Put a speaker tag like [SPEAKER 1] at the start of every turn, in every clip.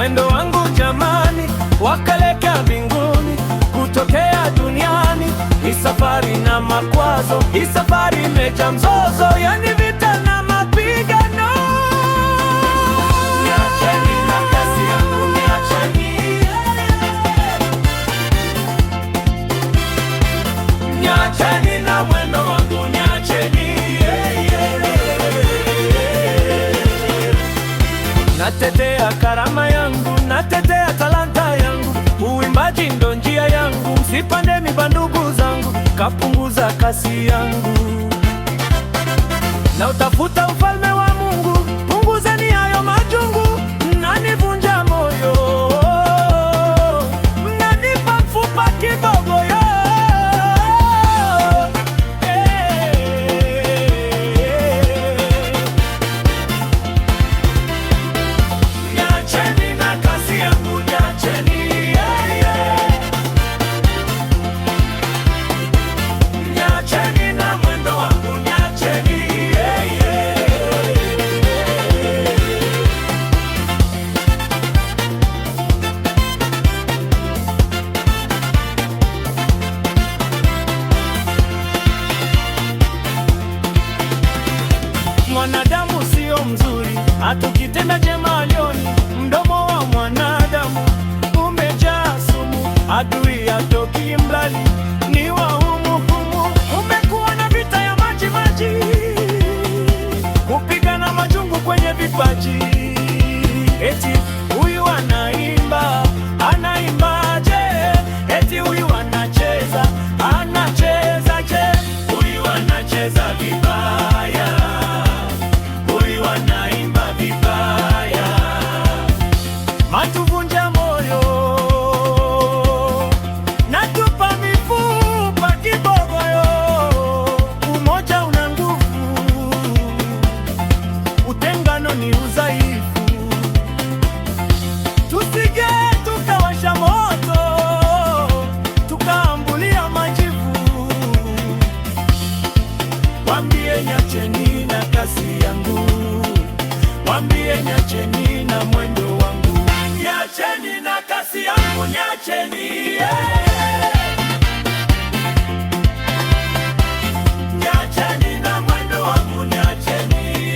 [SPEAKER 1] mwendo wangu jamani, wakaleka mbinguni, kutokea duniani. Hii safari na makwazo, hii safari imejaa mzozo, yani vita na mapigano. Niacheni na kasi yangu, niacheni. Niacheni na mwendo wangu, niacheni. Natetea karama yangu, natetea talanta yangu, uimbaji ndo njia yangu. Msipande miba ndugu zangu, kapunguza kasi yangu. Na utafuta ufalme wa Mungu, punguzeni hayo majungu. Mnanivunja moyo, mnanipa mfupa kibogoyo. Niacheni na kasi yangu, niacheni. Niacheni na mwendo wangu, niacheni. Mwanadamu sio mzuri, hata ukitenda jema alioni. Mdomo wa mwanadamu umejaa sumu, adui hatoki mbali, ni wa humu humu. Umekuwa na vita ya maji maji, kupigana majungu kwenye vipaji. Eti huyu anaimba, anaimbaje? Eti huyu anacheza, anachezaje? Huyu anacheza vibaya, huyu anaimba vibaya. Matuvunja moyo, natupa mifupa kibogoyo. Umoja una nguvu, utengano ni udhaifu. Tusije tukawasha moto, tukaambulia majivu. Wambie niacheni na kasi yangu, wambie niacheni na mwendo wangu. Niacheni na kasi yangu, niacheni. Niacheni na mwendo wangu, niacheni.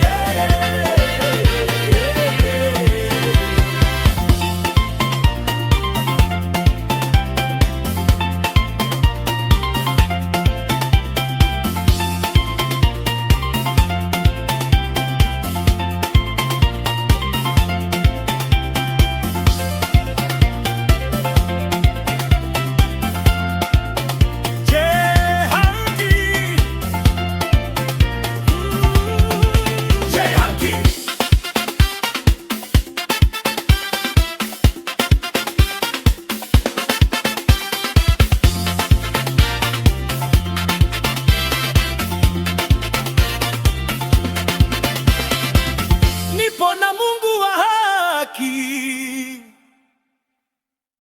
[SPEAKER 1] Nipo na Mungu wa haki.